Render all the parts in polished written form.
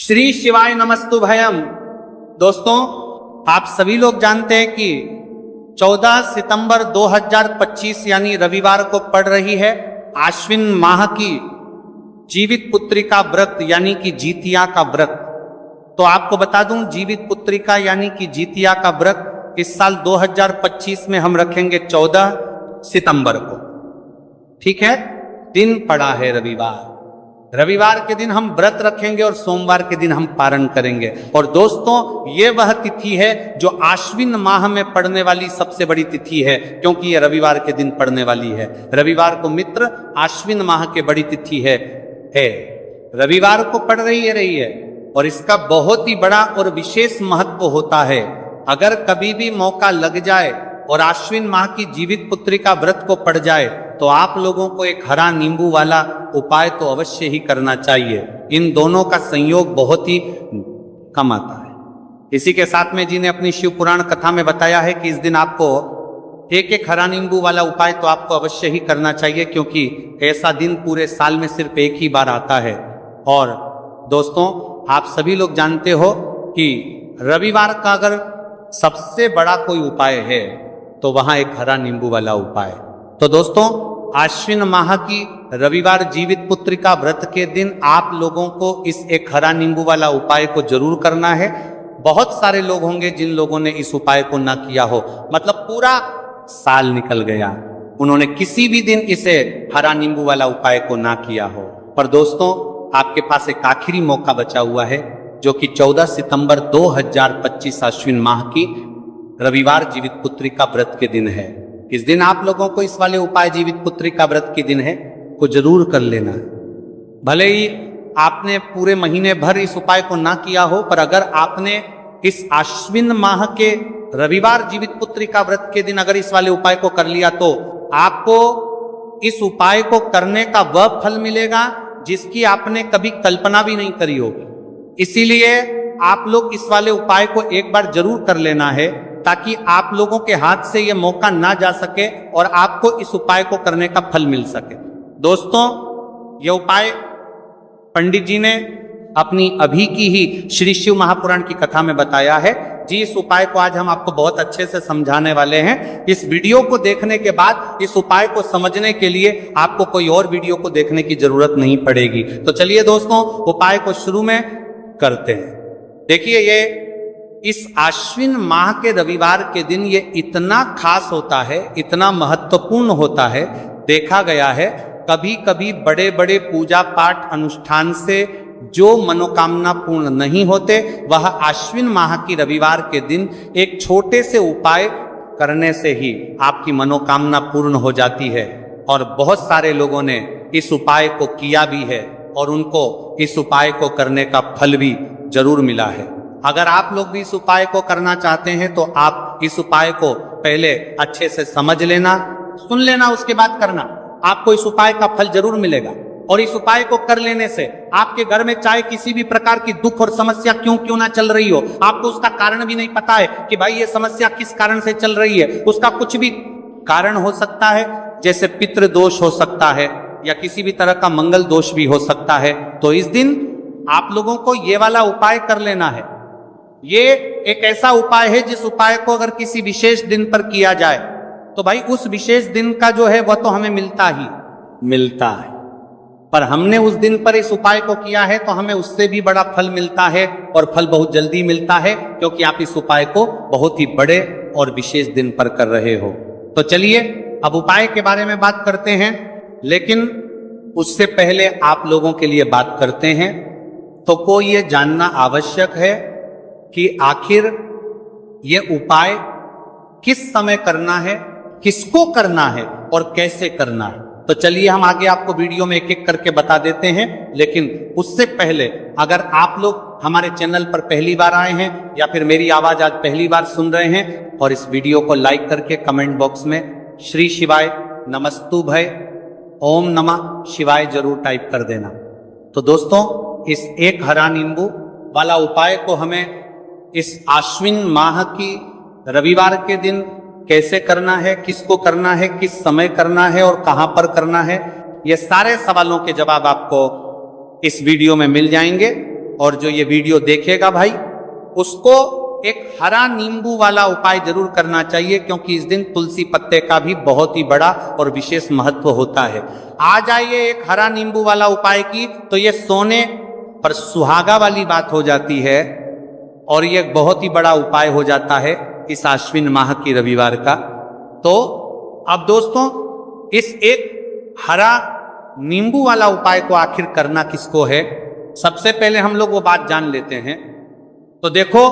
श्री शिवाय नमस्तु भयम। दोस्तों, आप सभी लोग जानते हैं कि 14 सितंबर 2025 यानी रविवार को पड़ रही है आश्विन माह की जीवित पुत्रिका व्रत यानी कि जीतिया का व्रत। तो आपको बता दूं, जीवित पुत्रिका यानी कि जीतिया का व्रत इस साल 2025 में हम रखेंगे 14 सितंबर को। ठीक है, दिन पड़ा है रविवार। रविवार के दिन हम व्रत रखेंगे और सोमवार के दिन हम पारण करेंगे। और दोस्तों, ये वह तिथि है जो आश्विन माह में पड़ने वाली सबसे बड़ी तिथि है, क्योंकि ये रविवार के दिन पड़ने वाली है। रविवार को मित्र आश्विन माह के बड़ी तिथि है। रविवार को पड़ रही है और इसका बहुत ही बड़ा और विशेष महत्व होता है। अगर कभी भी मौका लग जाए और आश्विन माह की जीवित पुत्रिका व्रत को पड़ जाए तो आप लोगों को एक हरा नींबू वाला उपाय तो अवश्य ही करना चाहिए। इन दोनों का संयोग बहुत ही कम आता है। इसी के साथ में जी ने अपनी शिव पुराण कथा में बताया है कि इस दिन आपको एक हरा नींबू वाला उपाय तो आपको अवश्य ही करना चाहिए, क्योंकि ऐसा दिन पूरे साल में सिर्फ एक ही बार आता है। और दोस्तों, आप सभी लोग जानते हो कि रविवार का अगर सबसे बड़ा कोई उपाय है तो वहां एक हरा नींबू वाला उपाय। तो दोस्तों, आश्विन माह की रविवार जीवित पुत्रिका व्रत के दिन आप लोगों को इस एक हरा नींबू वाला उपाय को जरूर करना है। बहुत सारे लोग होंगे जिन लोगों ने इस उपाय को ना किया हो, मतलब पूरा साल निकल गया, उन्होंने किसी भी दिन इसे हरा नींबू वाला उपाय को ना किया हो। पर दोस्तों, आपके पास एक आखिरी मौका बचा हुआ है, जो कि 14 सितंबर 2025 आश्विन माह की रविवार जीवित पुत्रिका व्रत के दिन है। इस दिन आप लोगों को इस वाले उपाय जीवित पुत्रिका व्रत के दिन है को जरूर कर लेना। भले ही आपने पूरे महीने भर इस उपाय को ना किया हो, पर अगर आपने इस आश्विन माह के रविवार जीवित पुत्रिका व्रत के दिन अगर इस वाले उपाय को कर लिया तो आपको इस उपाय को करने का वह फल मिलेगा जिसकी आपने कभी कल्पना भी नहीं करी होगी। इसीलिए आप लोग इस वाले उपाय को एक बार जरूर कर लेना है, ताकि आप लोगों के हाथ से यह मौका ना जा सके और आपको इस उपाय को करने का फल मिल सके। दोस्तों, यह उपाय पंडित जी ने अपनी अभी की ही श्री शिव महापुराण की कथा में बताया है। जी, इस उपाय को आज हम आपको बहुत अच्छे से समझाने वाले हैं। इस वीडियो को देखने के बाद इस उपाय को समझने के लिए आपको कोई और वीडियो को देखने की जरूरत नहीं पड़ेगी। तो चलिए दोस्तों, उपाय को शुरू में करते हैं। देखिए, ये इस आश्विन माह के रविवार के दिन ये इतना खास होता है, इतना महत्वपूर्ण होता है। देखा गया है कभी कभी बड़े बड़े पूजा पाठ अनुष्ठान से जो मनोकामना पूर्ण नहीं होते, वह आश्विन माह की रविवार के दिन एक छोटे से उपाय करने से ही आपकी मनोकामना पूर्ण हो जाती है। और बहुत सारे लोगों ने इस उपाय को किया भी है और उनको इस उपाय को करने का फल भी जरूर मिला है। अगर आप लोग भी इस उपाय को करना चाहते हैं तो आप इस उपाय को पहले अच्छे से समझ लेना, सुन लेना, उसके बाद करना। आपको इस उपाय का फल जरूर मिलेगा। और इस उपाय को कर लेने से आपके घर में चाहे किसी भी प्रकार की दुख और समस्या क्यों ना चल रही हो, आपको उसका कारण भी नहीं पता है कि भाई ये समस्या किस कारण से चल रही है, उसका कुछ भी कारण हो सकता है, जैसे पितृ दोष हो सकता है या किसी भी तरह का मंगल दोष भी हो सकता है। तो इस दिन आप लोगों को ये वाला उपाय कर लेना है। ये एक ऐसा उपाय है जिस उपाय को अगर किसी विशेष दिन पर किया जाए तो भाई उस विशेष दिन का जो है वह तो हमें मिलता ही मिलता है, पर हमने उस दिन पर इस उपाय को किया है तो हमें उससे भी बड़ा फल मिलता है, और फल बहुत जल्दी मिलता है, क्योंकि आप इस उपाय को बहुत ही बड़े और विशेष दिन पर कर रहे हो। तो चलिए अब उपाय के बारे में बात करते हैं, लेकिन उससे पहले आप लोगों के लिए बात करते हैं तो को ये जानना आवश्यक है कि आखिर ये उपाय किस समय करना है, किसको करना है और कैसे करना है। तो चलिए हम आगे आपको वीडियो में एक एक करके बता देते हैं। लेकिन उससे पहले अगर आप लोग हमारे चैनल पर पहली बार आए हैं या फिर मेरी आवाज आज पहली बार सुन रहे हैं, और इस वीडियो को लाइक करके कमेंट बॉक्स में श्री शिवाय नमस्तु भय ओम नमः शिवाय जरूर टाइप कर देना। तो दोस्तों, इस एक हरा नींबू वाला उपाय को हमें इस आश्विन माह की रविवार के दिन कैसे करना है, किसको करना है, किस समय करना है और कहां पर करना है, ये सारे सवालों के जवाब आपको इस वीडियो में मिल जाएंगे। और जो ये वीडियो देखेगा भाई, उसको एक हरा नींबू वाला उपाय जरूर करना चाहिए, क्योंकि इस दिन तुलसी पत्ते का भी बहुत ही बड़ा और विशेष महत्व होता है। आ जाइए एक हरा नींबू वाला उपाय की, तो ये सोने पर सुहागा वाली बात हो जाती है और ये बहुत ही बड़ा उपाय हो जाता है इस आश्विन माह की रविवार का। तो अब दोस्तों, इस एक हरा नींबू वाला उपाय को आखिर करना किसको है, सबसे पहले हम लोग वो बात जान लेते हैं। तो देखो,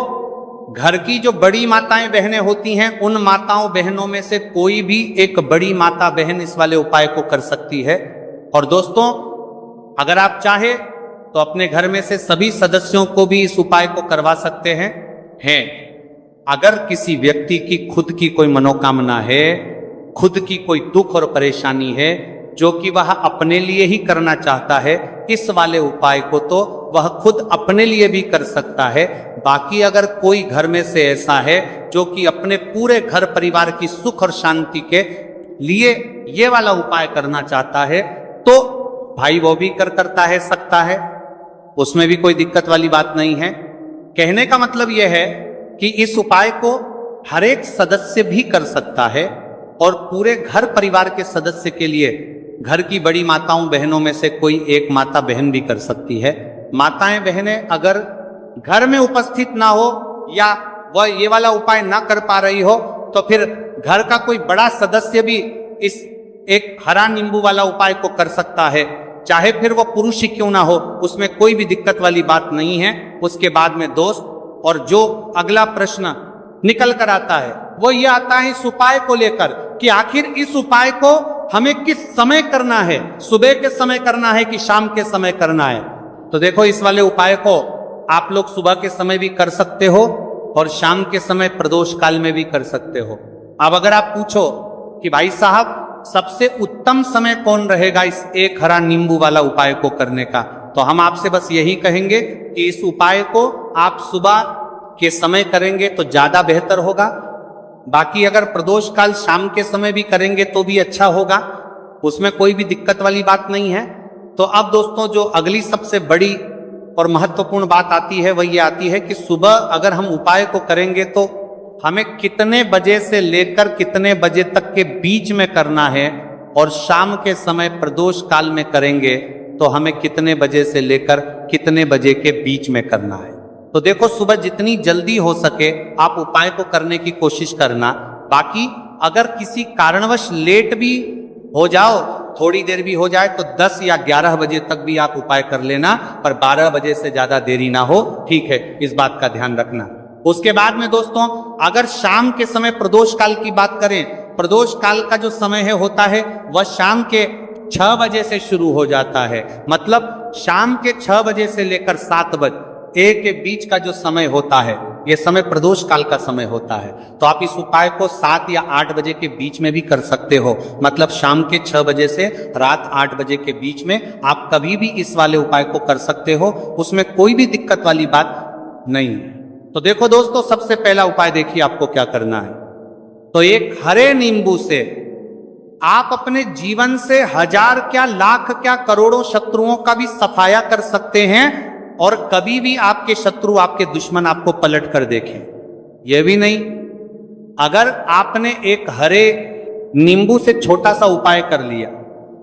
घर की जो बड़ी माताएं बहनें होती हैं, उन माताओं बहनों में से कोई भी एक बड़ी माता बहन इस वाले उपाय को कर सकती है। और दोस्तों, अगर आप चाहे तो अपने घर में से सभी सदस्यों को भी इस उपाय को करवा सकते हैं। अगर किसी व्यक्ति की खुद की कोई मनोकामना है, खुद की कोई दुख और परेशानी है, जो कि वह अपने लिए ही करना चाहता है, इस वाले उपाय को तो वह खुद अपने लिए भी कर सकता है। बाकी अगर कोई घर में से ऐसा है जो कि अपने पूरे घर परिवार की सुख और शांति के लिए ये वाला उपाय करना चाहता है, तो भाई वो भी करता है, सकता है, उसमें भी कोई दिक्कत वाली बात नहीं है। कहने का मतलब यह है कि इस उपाय को हर एक सदस्य भी कर सकता है और पूरे घर परिवार के सदस्य के लिए घर की बड़ी माताओं बहनों में से कोई एक माता बहन भी कर सकती है। माताएं बहनें अगर घर में उपस्थित ना हो या वह ये वाला उपाय ना कर पा रही हो, तो फिर घर का कोई बड़ा सदस्य भी इस एक हरा नींबू वाला उपाय को कर सकता है, चाहे फिर वो पुरुष ही क्यों ना हो, उसमें कोई भी दिक्कत वाली बात नहीं है। उसके बाद में दोस्त, और जो अगला प्रश्न निकल कर आता है वो ये आता है इस उपाय को लेकर कि आखिर इस उपाय को हमें किस समय करना है, सुबह के समय करना है कि शाम के समय करना है। तो देखो, इस वाले उपाय को आप लोग सुबह के समय भी कर सकते हो और शाम के समय प्रदोष काल में भी कर सकते हो। अब अगर आप पूछो कि भाई साहब सबसे उत्तम समय कौन रहेगा इस एक हरा नींबू वाला उपाय को करने का, तो हम आपसे बस यही कहेंगे कि इस उपाय को आप सुबह के समय करेंगे तो ज्यादा बेहतर होगा। बाकी अगर प्रदोष काल शाम के समय भी करेंगे तो भी अच्छा होगा, उसमें कोई भी दिक्कत वाली बात नहीं है। तो अब दोस्तों, जो अगली सबसे बड़ी और महत्वपूर्ण बात आती है वह ये आती है कि सुबह अगर हम उपाय को करेंगे तो हमें कितने बजे से लेकर कितने बजे तक के बीच में करना है, और शाम के समय प्रदोष काल में करेंगे तो हमें कितने बजे से लेकर कितने बजे के बीच में करना है। तो देखो, सुबह जितनी जल्दी हो सके आप उपाय को करने की कोशिश करना। बाकी अगर किसी कारणवश लेट भी हो जाओ, थोड़ी देर भी हो जाए, तो 10 या 11 बजे तक भी आप उपाय कर लेना, पर 12 बजे से ज्यादा देरी ना हो, ठीक है, इस बात का ध्यान रखना। उसके बाद में दोस्तों, अगर शाम के समय प्रदोष काल की बात करें, प्रदोष काल का जो समय है होता है वह शाम के 6 बजे से शुरू हो जाता है। मतलब शाम के 6 बजे से लेकर 7 बजे के बीच का जो समय होता है, यह समय प्रदोष काल का समय होता है। तो आप इस उपाय को 7 या 8 बजे के बीच में भी कर सकते हो। मतलब शाम के 6 बजे से रात 8 बजे के बीच में आप कभी भी इस वाले उपाय को कर सकते हो, उसमें कोई भी दिक्कत वाली बात नहीं है। तो देखो दोस्तों, सबसे पहला उपाय देखिए आपको क्या करना है। तो एक हरे नींबू से आप अपने जीवन से 1000 क्या लाख क्या करोड़ों शत्रुओं का भी सफाया कर सकते हैं, और कभी भी आपके शत्रु, आपके दुश्मन आपको पलट कर देखें यह भी नहीं। अगर आपने एक हरे नींबू से छोटा सा उपाय कर लिया,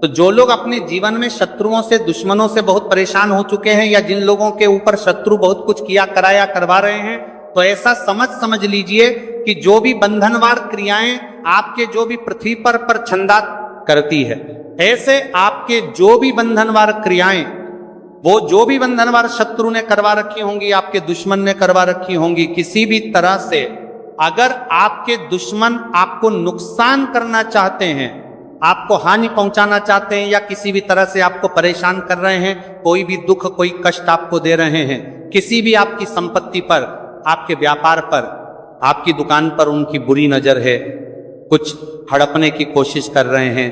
तो जो लोग अपने जीवन में शत्रुओं से, दुश्मनों से बहुत परेशान हो चुके हैं, या जिन लोगों के ऊपर शत्रु बहुत कुछ किया कराया करवा रहे हैं, तो ऐसा समझ लीजिए कि जो भी बंधनवार क्रियाएं आपके जो भी पृथ्वी पर छंदा करती है, ऐसे आपके जो भी बंधनवार क्रियाएं, वो जो भी बंधनवार शत्रु ने करवा रखी होंगी, आपके दुश्मन ने करवा रखी होंगी, किसी भी तरह से अगर आपके दुश्मन आपको नुकसान करना चाहते हैं, आपको हानि पहुंचाना चाहते हैं, या किसी भी तरह से आपको परेशान कर रहे हैं, कोई भी दुख, कोई कष्ट आपको दे रहे हैं, किसी भी आपकी संपत्ति पर, आपके व्यापार पर, आपकी दुकान पर उनकी बुरी नजर है, कुछ हड़पने की कोशिश कर रहे हैं,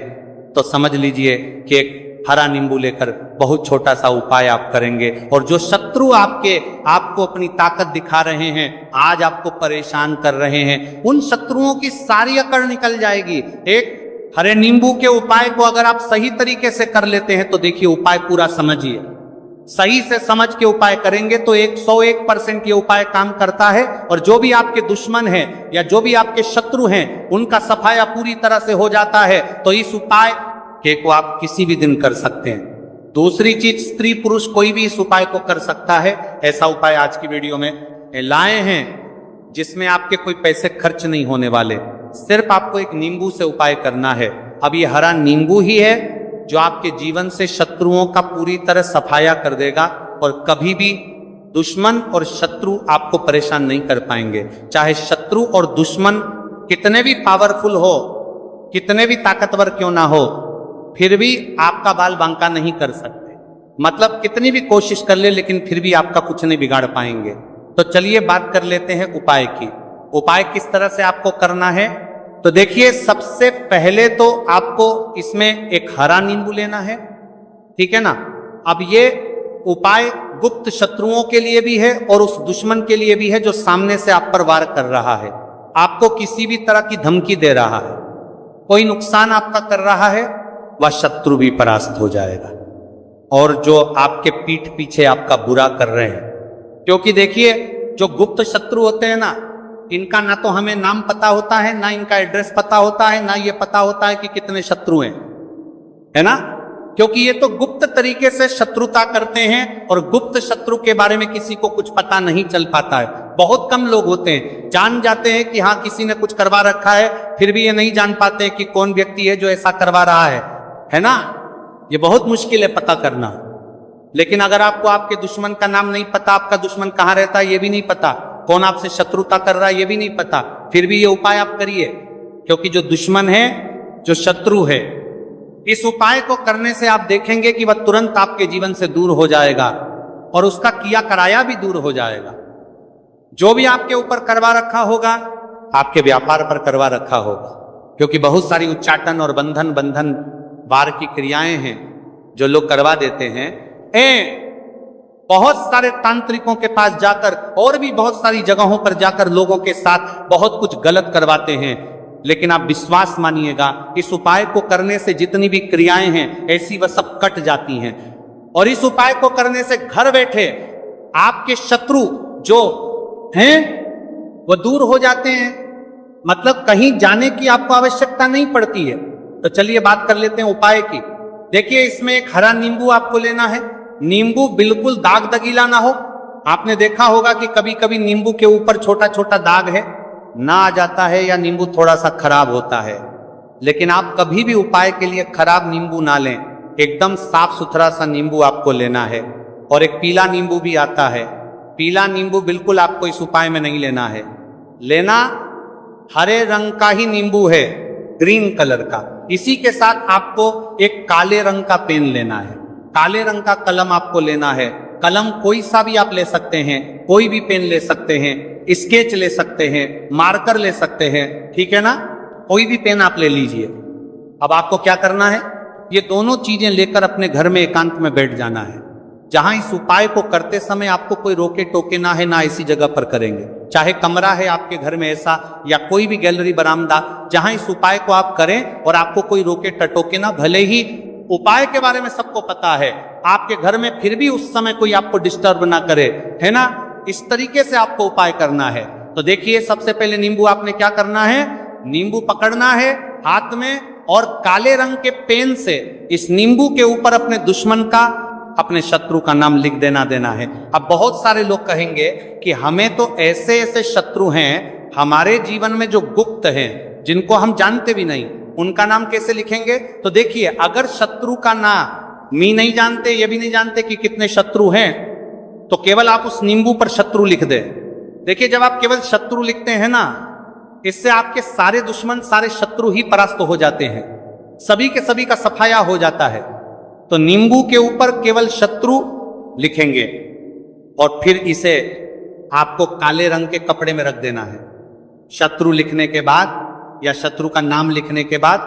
तो समझ लीजिए कि एक हरा नींबू लेकर बहुत छोटा सा उपाय आप करेंगे, और जो शत्रु आपको अपनी ताकत दिखा रहे हैं, आज आपको परेशान कर रहे हैं, उन शत्रुओं की सारी अकड़ निकल जाएगी। एक हरे नींबू के उपाय को अगर आप सही तरीके से कर लेते हैं तो देखिए, उपाय पूरा समझिए, सही से समझ के उपाय करेंगे तो 101% ये उपाय काम करता है। और जो भी आपके दुश्मन हैं या जो भी आपके शत्रु हैं उनका सफाया पूरी तरह से हो जाता है। तो इस उपाय को आप किसी भी दिन कर सकते हैं। दूसरी चीज, स्त्री पुरुष कोई भी इस उपाय को कर सकता है। ऐसा उपाय आज की वीडियो में लाए हैं जिसमें आपके कोई पैसे खर्च नहीं होने वाले। सिर्फ आपको एक नींबू से उपाय करना है। अब ये हरा नींबू ही है जो आपके जीवन से शत्रुओं का पूरी तरह सफाया कर देगा और कभी भी दुश्मन और शत्रु आपको परेशान नहीं कर पाएंगे। चाहे शत्रु और दुश्मन कितने भी पावरफुल हो, कितने भी ताकतवर क्यों ना हो, फिर भी आपका बाल बांका नहीं कर सकते। मतलब कितनी भी कोशिश कर ले लेकिन फिर भी आपका कुछ नहीं बिगाड़ पाएंगे। तो चलिए बात कर लेते हैं उपाय की। उपाय किस तरह से आपको करना है तो देखिए, सबसे पहले तो आपको इसमें एक हरा नींबू लेना है, ठीक है ना। अब ये उपाय गुप्त शत्रुओं के लिए भी है और उस दुश्मन के लिए भी है जो सामने से आप पर वार कर रहा है, आपको किसी भी तरह की धमकी दे रहा है, कोई नुकसान आपका कर रहा है, वह शत्रु भी परास्त हो जाएगा। और जो आपके पीठ पीछे आपका बुरा कर रहे हैं, क्योंकि देखिए जो गुप्त शत्रु होते हैं ना, इनका ना तो हमें नाम पता होता है, ना इनका एड्रेस पता होता है, ना ये पता होता है कि कितने शत्रु हैं, है ना। क्योंकि ये तो गुप्त तरीके से शत्रुता करते हैं और गुप्त शत्रु के बारे में किसी को कुछ पता नहीं चल पाता है। बहुत कम लोग होते हैं, जान जाते हैं कि हाँ किसी ने कुछ करवा रखा है, फिर भी ये नहीं जान पाते कि कौन व्यक्ति है जो ऐसा करवा रहा है ना। ये बहुत मुश्किल है पता करना। लेकिन अगर आपको आपके दुश्मन का नाम नहीं पता, आपका दुश्मन कहाँ रहता है ये भी नहीं पता, कौन आपसे शत्रुता कर रहा है ये भी नहीं पता, फिर भी ये उपाय आप करिए। क्योंकि जो दुश्मन है, जो शत्रु है, इस उपाय को करने से आप देखेंगे कि वह तुरंत आपके जीवन से दूर हो जाएगा और उसका किया कराया भी दूर हो जाएगा। जो भी आपके ऊपर करवा रखा होगा, आपके व्यापार पर करवा रखा होगा। क्योंकि बहुत सारी उच्चाटन और बंधन वार की क्रियाएं हैं जो लोग करवा देते हैं। बहुत सारे तांत्रिकों के पास जाकर और भी बहुत सारी जगहों पर जाकर लोगों के साथ बहुत कुछ गलत करवाते हैं। लेकिन आप विश्वास मानिएगा, इस उपाय को करने से जितनी भी क्रियाएं हैं ऐसी वह सब कट जाती हैं। और इस उपाय को करने से घर बैठे आपके शत्रु जो हैं वो दूर हो जाते हैं। मतलब कहीं जाने की आपको आवश्यकता नहीं पड़ती है। तो चलिए बात कर लेते हैं उपाय की। देखिए, इसमें एक हरा नींबू आपको लेना है। नींबू बिल्कुल दाग दगीला ना हो। आपने देखा होगा कि कभी कभी नींबू के ऊपर छोटा छोटा दाग है ना आ जाता है, या नींबू थोड़ा सा खराब होता है। लेकिन आप कभी भी उपाय के लिए खराब नींबू ना लें, एकदम साफ सुथरा सा नींबू आपको लेना है। और एक पीला नींबू भी आता है। पीला नींबू बिल्कुल आपको इस उपाय में नहीं लेना है। लेना हरे रंग का ही नींबू है, ग्रीन कलर का। इसी के साथ आपको एक काले रंग का पेन लेना है, काले रंग का कलम आपको लेना है। कलम कोई सा भी आप ले सकते हैं, कोई भी पेन ले सकते हैं, स्केच ले सकते हैं, मार्कर ले सकते हैं, ठीक है ना। कोई भी पेन आप ले लीजिए। अब आपको क्या करना है, ये दोनों चीजें लेकर अपने घर में एकांत में बैठ जाना है, जहां इस उपाय को करते समय आपको कोई रोके टोके ना है, ना ऐसी जगह पर करेंगे। चाहे कमरा है आपके घर में ऐसा, या कोई भी गैलरी बरामदा, जहां इस उपाय को आप करें और आपको कोई रोके टटोके ना। भले ही उपाय के बारे में सबको पता है, आपके घर में फिर भी उस समय कोई आपको डिस्टर्ब ना करे, है ना। इस तरीके से आपको उपाय करना है। तो देखिए, सबसे पहले नींबू आपने क्या करना है, नींबू पकड़ना है हाथ में और काले रंग के पेन से इस नींबू के ऊपर अपने दुश्मन का, अपने शत्रु का नाम लिख देना है। अब बहुत सारे लोग कहेंगे कि हमें तो ऐसे ऐसे शत्रु हैं हमारे जीवन में जो गुप्त हैं, जिनको हम जानते भी नहीं, उनका नाम कैसे लिखेंगे। तो देखिए, अगर शत्रु का नाम नहीं जानते, ये भी नहीं जानते कि कितने शत्रु हैं, तो केवल आप उस नींबू पर शत्रु लिख दे। देखिए, जब आप केवल शत्रु लिखते हैं ना, इससे आपके सारे दुश्मन, सारे शत्रु ही परास्त हो जाते हैं, सभी के सभी का सफाया हो जाता है। तो नींबू के ऊपर केवल शत्रु लिखेंगे और फिर इसे आपको काले रंग के कपड़े में रख देना है। शत्रु लिखने के बाद या शत्रु का नाम लिखने के बाद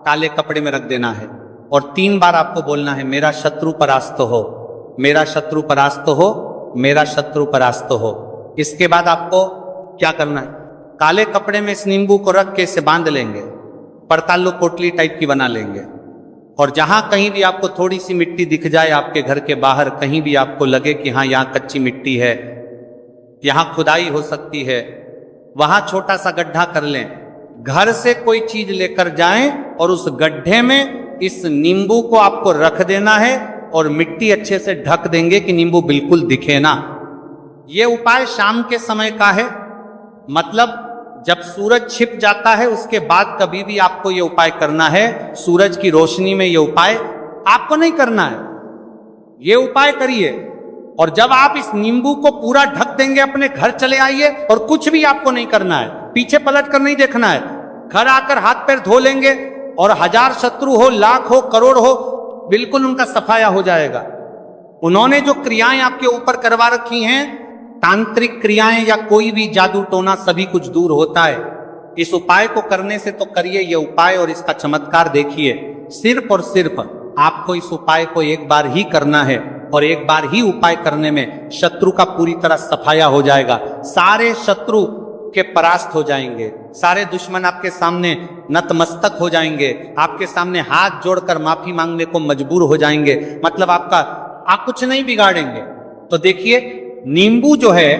काले कपड़े में रख देना है और 3 बार आपको बोलना है, मेरा शत्रु परास्त हो, मेरा शत्रु परास्त हो, मेरा शत्रु परास्त हो। इसके बाद आपको क्या करना है, काले कपड़े में इस नींबू को रख के इसे बांध लेंगे, पड़ताल्लू पोटली टाइप की बना लेंगे। और जहां कहीं भी आपको थोड़ी सी मिट्टी दिख जाए, आपके घर के बाहर कहीं भी आपको लगे कि हाँ यहाँ कच्ची मिट्टी है, यहाँ खुदाई हो सकती है, वहां छोटा सा गड्ढा कर लें। घर से कोई चीज लेकर जाएं और उस गड्ढे में इस नींबू को आपको रख देना है और मिट्टी अच्छे से ढक देंगे कि नींबू बिल्कुल दिखे ना। ये उपाय शाम के समय का है, मतलब जब सूरज छिप जाता है उसके बाद कभी भी आपको ये उपाय करना है। सूरज की रोशनी में ये उपाय आपको नहीं करना है, ये उपाय करिए। और जब आप इस नींबू को पूरा ढक देंगे, अपने घर चले आइए और कुछ भी आपको नहीं करना है, पीछे पलट कर नहीं देखना है। घर आकर हाथ पैर धो लेंगे और 1000 शत्रु हो, लाख हो, करोड़ हो, बिल्कुल उनका सफाया हो जाएगा। उन्होंने जो क्रियाएं आपके ऊपर करवा रखी हैं, तांत्रिक क्रियाएं या कोई भी जादू टोना, सभी कुछ दूर होता है। इस उपाय को करने से तो करिए ये उपाय और इसका चमत्कार देखिए। सिर्फ और सिर्फ आपको इस उपाय को एक बार ही करना है और एक बार ही उपाय करने में शत्रु का पूरी तरह सफाया हो जाएगा। सारे शत्रु के परास्त हो जाएंगे, सारे दुश्मन आपके सामने नतमस्तक हो जाएंगे, आपके सामने हाथ जोड़कर माफी मांगने को मजबूर हो जाएंगे। मतलब आप कुछ नहीं बिगाड़ेंगे। तो देखिए, नींबू जो है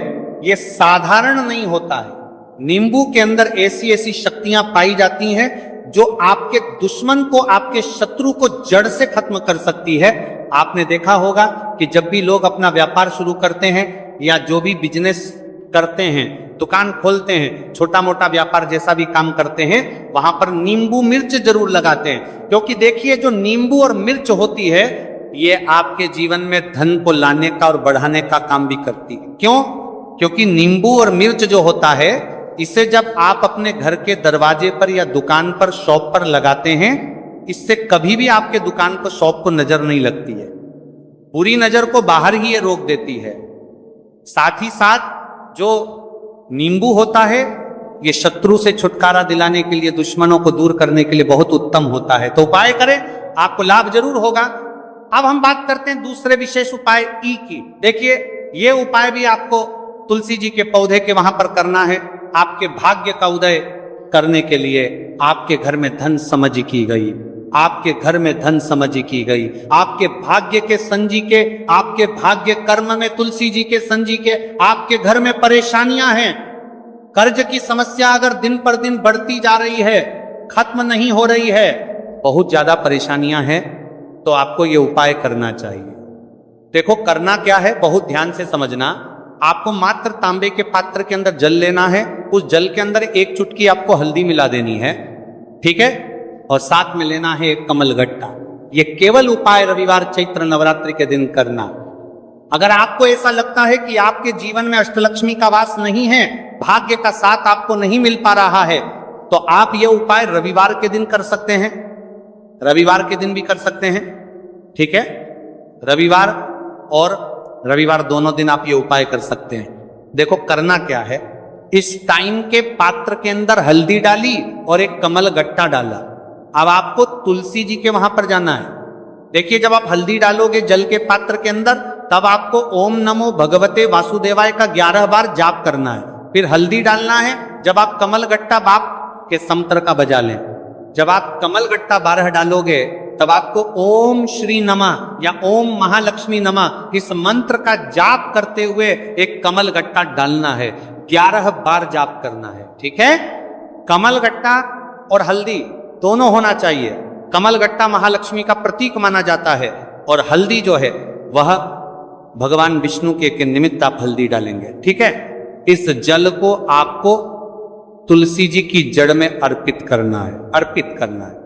ये साधारण नहीं होता है। नींबू के अंदर ऐसी ऐसी शक्तियां पाई जाती हैं जो आपके दुश्मन को, आपके शत्रु को जड़ से खत्म कर सकती है। आपने देखा होगा कि जब भी लोग अपना व्यापार शुरू करते हैं या जो भी बिजनेस करते हैं, दुकान खोलते हैं, छोटा मोटा व्यापार जैसा भी काम करते हैं, वहां पर नींबू मिर्च जरूर लगाते हैं। क्योंकि देखिए, जो नींबू और मिर्च होती है ये आपके जीवन में धन को लाने का और बढ़ाने का काम भी करती है। क्यों? क्योंकि नींबू और मिर्च जो होता है, इसे जब आप अपने घर के दरवाजे पर या दुकान पर, शॉप पर लगाते हैं, इससे कभी भी आपके दुकान को, शॉप को नजर नहीं लगती है। पूरी नजर को बाहर ही ये रोक देती है। साथ ही साथ जो नींबू होता है ये शत्रु से छुटकारा दिलाने के लिए, दुश्मनों को दूर करने के लिए बहुत उत्तम होता है। तो उपाय करें, आपको लाभ जरूर होगा। अब हम बात करते हैं दूसरे विशेष उपाय ई की। देखिए, ये उपाय भी आपको तुलसी जी के पौधे के वहां पर करना है। आपके भाग्य का उदय करने के लिए आपके घर में धन समझ की गई, आपके घर में धन समझ की गई, आपके भाग्य के संजी के, आपके भाग्य कर्म में तुलसी जी के संजी के। आपके घर में परेशानियां हैं, कर्ज की समस्या अगर दिन पर दिन बढ़ती जा रही है, खत्म नहीं हो रही है, बहुत ज्यादा परेशानियां हैं, तो आपको ये उपाय करना चाहिए। देखो करना क्या है, बहुत ध्यान से समझना। आपको मात्र तांबे के पात्र के अंदर जल लेना है, उस जल के अंदर 1 चुटकी आपको हल्दी मिला देनी है, ठीक है, और साथ में लेना है एक कमलगट्टा। ये केवल उपाय रविवार चैत्र नवरात्रि के दिन करना। अगर आपको ऐसा लगता है कि आपके जीवन में अष्टलक्ष्मी का वास नहीं है, भाग्य का साथ आपको नहीं मिल पा रहा है, तो आप ये उपाय रविवार के दिन कर सकते हैं, रविवार के दिन भी कर सकते हैं, ठीक है। रविवार और रविवार दोनों दिन आप ये उपाय कर सकते हैं। देखो करना क्या है, इस टाइम के पात्र के अंदर हल्दी डाली और एक कमल गट्टा डाला। अब आपको तुलसी जी के वहां पर जाना है। देखिए, जब आप हल्दी डालोगे जल के पात्र के अंदर, तब आपको ओम नमो भगवते वासुदेवाय का 11 बार जाप करना है। फिर हल्दी डालना है। जब आप कमल गट्टा बाप के समतर का बजा लें, जब आप कमल गट्टा 12 डालोगे, तब आपको ओम श्री नमः या ओम महालक्ष्मी नमः इस मंत्र का जाप करते हुए एक कमल गट्टा डालना है। 11 बार जाप करना है, ठीक है। कमल गट्टा और हल्दी दोनों होना चाहिए। कमल गट्टा महालक्ष्मी का प्रतीक माना जाता है और हल्दी जो है वह भगवान विष्णु के निमित्त आप हल्दी डालेंगे, ठीक है। इस जल को आपको तुलसी जी की जड़ में अर्पित करना है, अर्पित करना है।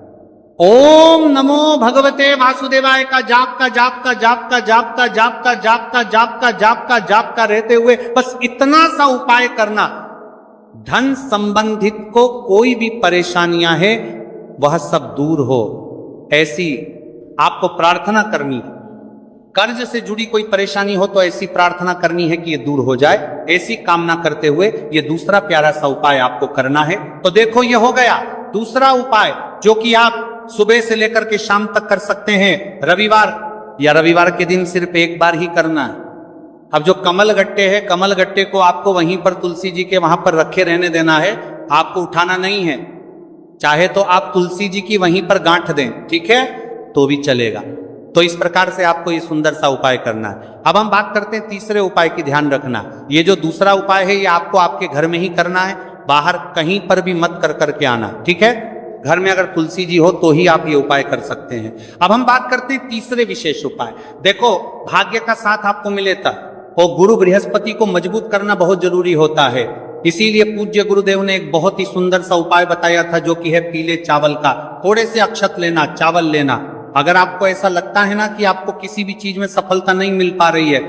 ओम नमो भगवते वासुदेवाय का जाप का जाप का जाप का जाप का जाप का जाप का जाप का जाप का जाप का रहते हुए बस इतना सा उपाय करना। धन संबंधित को कोई भी परेशानियां है वह सब दूर हो, ऐसी आपको प्रार्थना करनी। कर्ज से जुड़ी कोई परेशानी हो तो ऐसी प्रार्थना करनी है कि ये दूर हो जाए। ऐसी कामना करते हुए ये दूसरा प्यारा सा उपाय आपको करना है। तो देखो, ये हो गया दूसरा उपाय जो कि आप सुबह से लेकर के शाम तक कर सकते हैं। रविवार या रविवार के दिन सिर्फ एक बार ही करना है। अब जो कमल गट्टे हैं, कमल गट्टे को आपको वहीं पर तुलसी जी के वहां पर रखे रहने देना है, आपको उठाना नहीं है। चाहे तो आप तुलसी जी की वहीं पर गांठ दें, ठीक है। तो भी चलेगा। तो इस प्रकार से आपको ये सुंदर सा उपाय करना है। अब हम बात करते हैं तीसरे उपाय की। ध्यान रखना, ये जो दूसरा उपाय है ये आपको आपके घर में ही करना है, बाहर कहीं पर भी मत कर करके आना, ठीक है। घर में अगर तुलसी जी हो तो ही आप ये उपाय कर सकते हैं। अब हम बात करते हैं तीसरे विशेष उपाय। देखो, भाग्य का साथ आपको मिले तब और गुरु बृहस्पति को मजबूत करना बहुत जरूरी होता है। इसीलिए पूज्य गुरुदेव ने एक बहुत ही सुंदर सा उपाय बताया था, जो कि है पीले चावल का। थोड़े से अक्षत लेना, चावल लेना। अगर आपको ऐसा लगता है ना कि आपको किसी भी चीज में सफलता नहीं मिल पा रही है,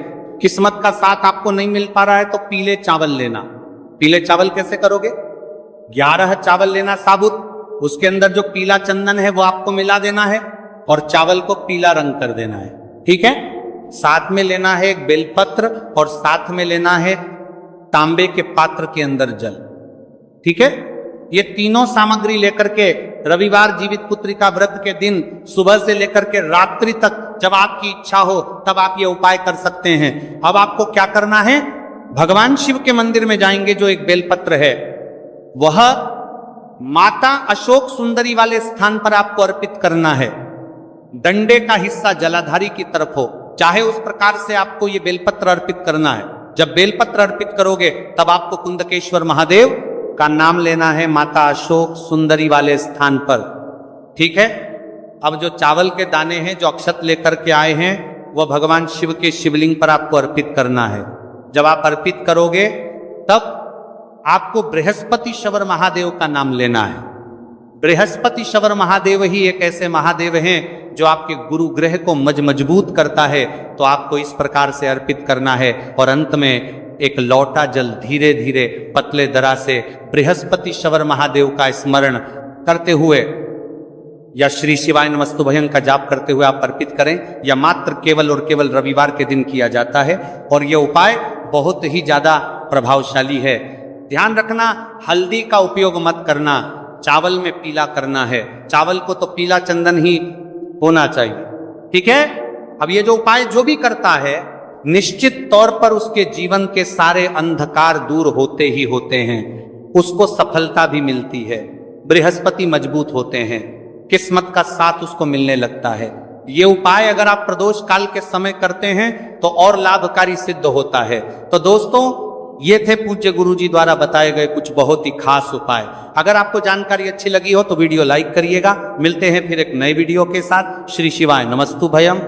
किस्मत का साथ आपको नहीं मिल पा रहा है, तो पीले चावल लेना। पीले चावल कैसे करोगे? 11 चावल लेना साबुत, उसके अंदर जो पीला चंदन है वो आपको मिला देना है और चावल को पीला रंग कर देना है, ठीक है। साथ में लेना है एक बेलपत्र और साथ में लेना है तांबे के पात्र के अंदर जल, ठीक है। ये तीनों सामग्री लेकर के रविवार जीवित पुत्रिका व्रत के दिन सुबह से लेकर के रात्रि तक जब आपकी इच्छा हो तब आप ये उपाय कर सकते हैं। अब आपको क्या करना है? भगवान शिव के मंदिर में जाएंगे, जो एक बेलपत्र है वह माता अशोक सुंदरी वाले स्थान पर आपको अर्पित करना है। डंडे का हिस्सा जलाधारी की तरफ हो, चाहे उस प्रकार से आपको ये बेलपत्र अर्पित करना है। जब बेलपत्र अर्पित करोगे तब आपको कुंदकेश्वर महादेव का नाम लेना है माता अशोक सुंदरी वाले स्थान पर, ठीक है। अब जो चावल के दाने हैं जो अक्षत लेकर के आए हैं वह भगवान शिव के शिवलिंग पर आपको अर्पित करना है। जब आप अर्पित करोगे तब आपको बृहस्पति शवर महादेव का नाम लेना है। बृहस्पति शवर महादेव ही एक ऐसे महादेव हैं जो आपके गुरु ग्रह को मजबूत करता है। तो आपको इस प्रकार से अर्पित करना है और अंत में एक लौटा जल धीरे धीरे पतले दरा से बृहस्पति शवर महादेव का स्मरण करते हुए या श्री शिवाय नमस्तुभयं का जाप करते हुए आप अर्पित करें, या मात्र केवल और केवल रविवार के दिन किया जाता है। और यह उपाय बहुत ही ज्यादा प्रभावशाली है। ध्यान रखना, हल्दी का उपयोग मत करना, चावल में पीला करना है। चावल को तो पीला चंदन ही होना चाहिए, ठीक है। अब ये जो उपाय जो भी करता है निश्चित तौर पर उसके जीवन के सारे अंधकार दूर होते ही होते हैं, उसको सफलता भी मिलती है, बृहस्पति मजबूत होते हैं, किस्मत का साथ उसको मिलने लगता है। ये उपाय अगर आप प्रदोष काल के समय करते हैं तो और लाभकारी सिद्ध होता है। तो दोस्तों, ये थे पूज्य गुरुजी द्वारा बताए गए कुछ बहुत ही खास उपाय। अगर आपको जानकारी अच्छी लगी हो तो वीडियो लाइक करिएगा। मिलते हैं फिर एक नए वीडियो के साथ। श्री शिवाय नमस्तुभयम।